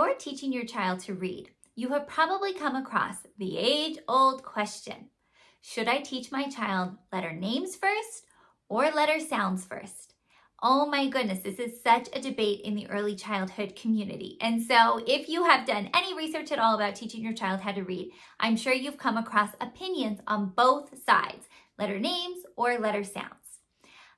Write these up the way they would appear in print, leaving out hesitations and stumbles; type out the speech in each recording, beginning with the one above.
you're teaching your child to read, you have probably come across the age-old question: should I teach my child letter names first or letter sounds first? Oh my goodness, this is such a debate in the early childhood community. And so if you have done any research at all about teaching your child how to read, I'm sure you've come across opinions on both sides, letter names or letter sounds.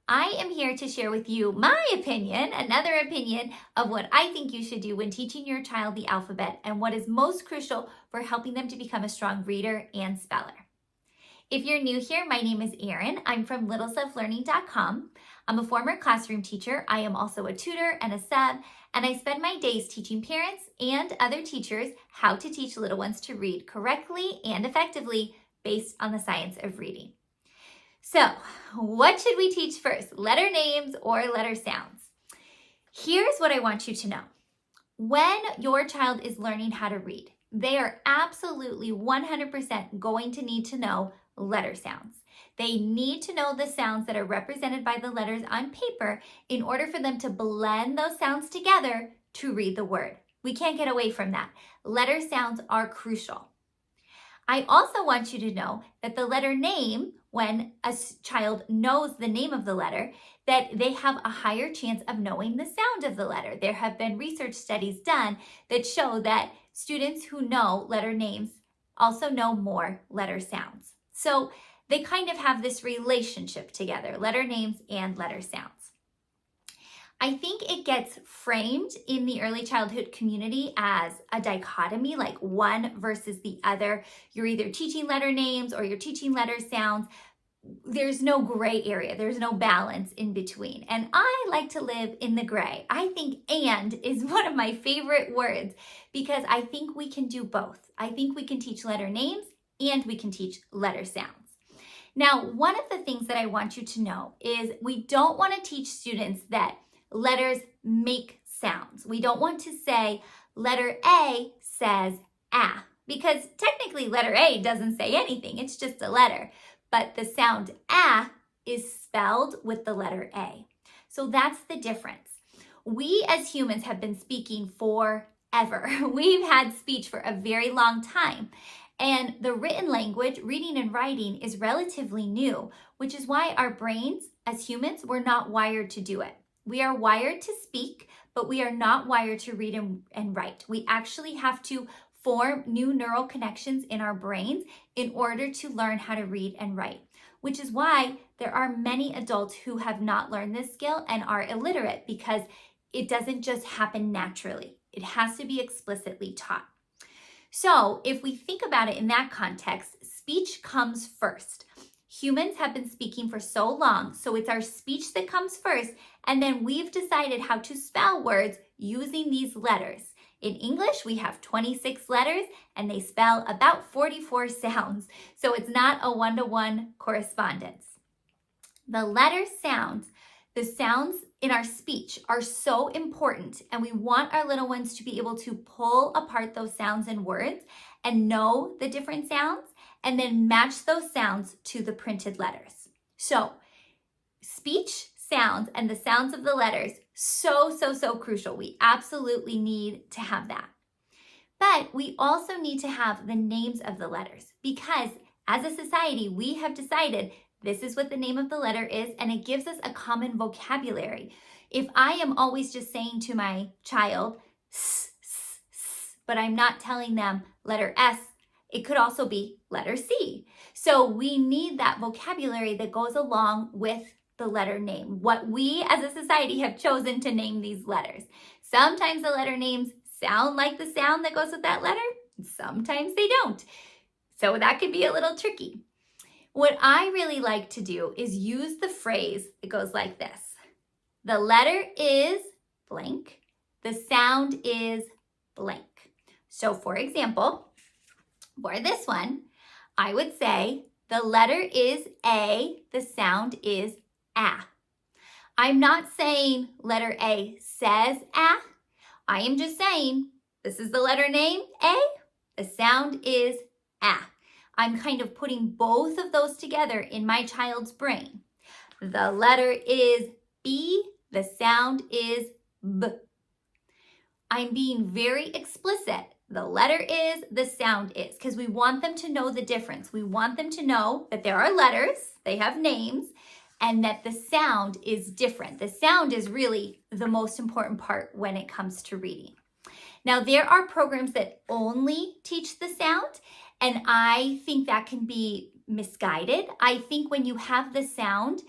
I am here to share with you my opinion, another opinion of what I think you should do when teaching your child the alphabet and what is most crucial for helping them to become a strong reader and speller. If you're new here, my name is Erin. I'm from littleselflearning.com. I'm a former classroom teacher. I am also a tutor and a sub, and I spend my days teaching parents and other teachers how to teach little ones to read correctly and effectively based on the science of reading. So, what should we teach first, letter names or letter sounds? Here's what I want you to know. When your child is learning how to read, they are absolutely 100% going to need to know letter sounds. They need to know the sounds that are represented by the letters on paper in order for them to blend those sounds together to read the word. We can't get away from that. Letter sounds are crucial. I also want you to know that the letter name, when a child knows the name of the letter, that they have a higher chance of knowing the sound of the letter. There have been research studies done that show that students who know letter names also know more letter sounds. So they kind of have this relationship together, letter names and letter sounds. I think it gets framed in the early childhood community as a dichotomy, like one versus the other. You're either teaching letter names or you're teaching letter sounds. There's no gray area. There's no balance in between. And I like to live in the gray. I think "and" is one of my favorite words because I think we can do both. I think we can teach letter names and we can teach letter sounds. Now, one of the things that I want you to know is we don't want to teach students that letters make sounds. We don't want to say letter A says ah, because technically letter A doesn't say anything. It's just a letter. But the sound ah is spelled with the letter A. So that's the difference. We as humans have been speaking forever. We've had speech for a very long time. And the written language, reading and writing, is relatively new, which is why our brains as humans were not wired to do it. We are wired to speak, but we are not wired to read and write. We actually have to form new neural connections in our brains in order to learn how to read and write, which is why there are many adults who have not learned this skill and are illiterate because it doesn't just happen naturally. It has to be explicitly taught. So if we think about it in that context, speech comes first. Humans have been speaking for so long, so it's our speech that comes first, and then we've decided how to spell words using these letters. In English, we have 26 letters, and they spell about 44 sounds, so it's not a one-to-one correspondence. The letter sounds, the sounds in our speech are so important, and we want our little ones to be able to pull apart those sounds in words and know the different sounds, and then match those sounds to the printed letters. So speech sounds and the sounds of the letters, so crucial. We absolutely need to have that. But we also need to have the names of the letters because as a society, we have decided this is what the name of the letter is, and it gives us a common vocabulary. If I am always just saying to my child, s, s, s, but I'm not telling them letter S, it could also be letter C. So we need that vocabulary that goes along with the letter name, what we as a society have chosen to name these letters. Sometimes the letter names sound like the sound that goes with that letter, sometimes they don't. So that could be a little tricky. What I really like to do is use the phrase that goes like this. The letter is blank, the sound is blank. So for example, for this one, I would say the letter is A, the sound is ah. I'm not saying letter A says ah. I am just saying this is the letter name A, the sound is ah. I'm kind of putting both of those together in my child's brain. The letter is B, the sound is B. I'm being very explicit. The letter is, the sound is, because we want them to know the difference. We want them to know that there are letters, they have names, and that the sound is different. The sound is really the most important part when it comes to reading. Now, there are programs that only teach the sound, and I think that can be misguided. I think when you have the sound,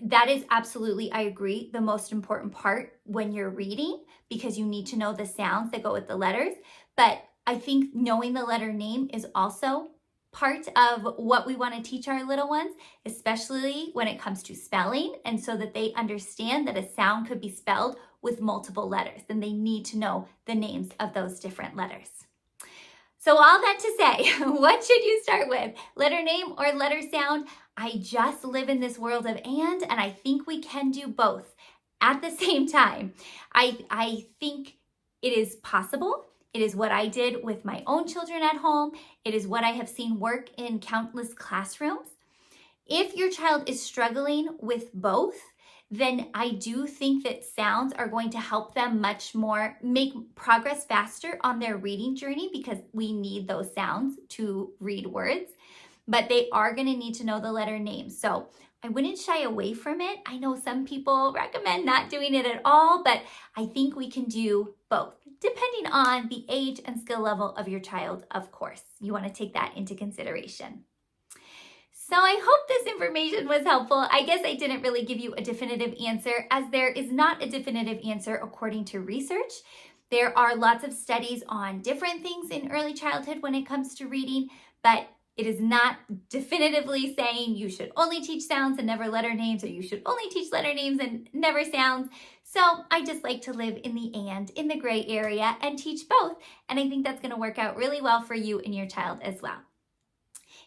that is absolutely, I agree, the most important part when you're reading, because you need to know the sounds that go with the letters. But I think knowing the letter name is also part of what we want to teach our little ones, especially when it comes to spelling, and so that they understand that a sound could be spelled with multiple letters, and they need to know the names of those different letters. So all that to say, what should you start with? Letter name or letter sound? I just live in this world of and I think we can do both at the same time. I think it is possible. It is what I did with my own children at home. It is what I have seen work in countless classrooms. If your child is struggling with both, then I do think that sounds are going to help them much more make progress faster on their reading journey, because we need those sounds to read words, but they are going to need to know the letter name. So I wouldn't shy away from it. I know some people recommend not doing it at all, but I think we can do both, depending on the age and skill level of your child, of course. You want to take that into consideration. So I hope this information was helpful. I guess I didn't really give you a definitive answer, as there is not a definitive answer according to research. There are lots of studies on different things in early childhood when it comes to reading, but it is not definitively saying you should only teach sounds and never letter names, or you should only teach letter names and never sounds. So I just like to live in the and, in the gray area, and teach both. And I think that's going to work out really well for you and your child as well.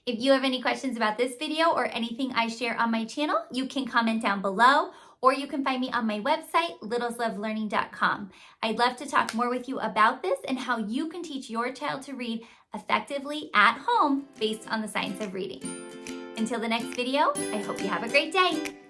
If you have any questions about this video or anything I share on my channel, you can comment down below, or you can find me on my website, littleslovelearning.com. I'd love to talk more with you about this and how you can teach your child to read effectively at home based on the science of reading. Until the next video, I hope you have a great day.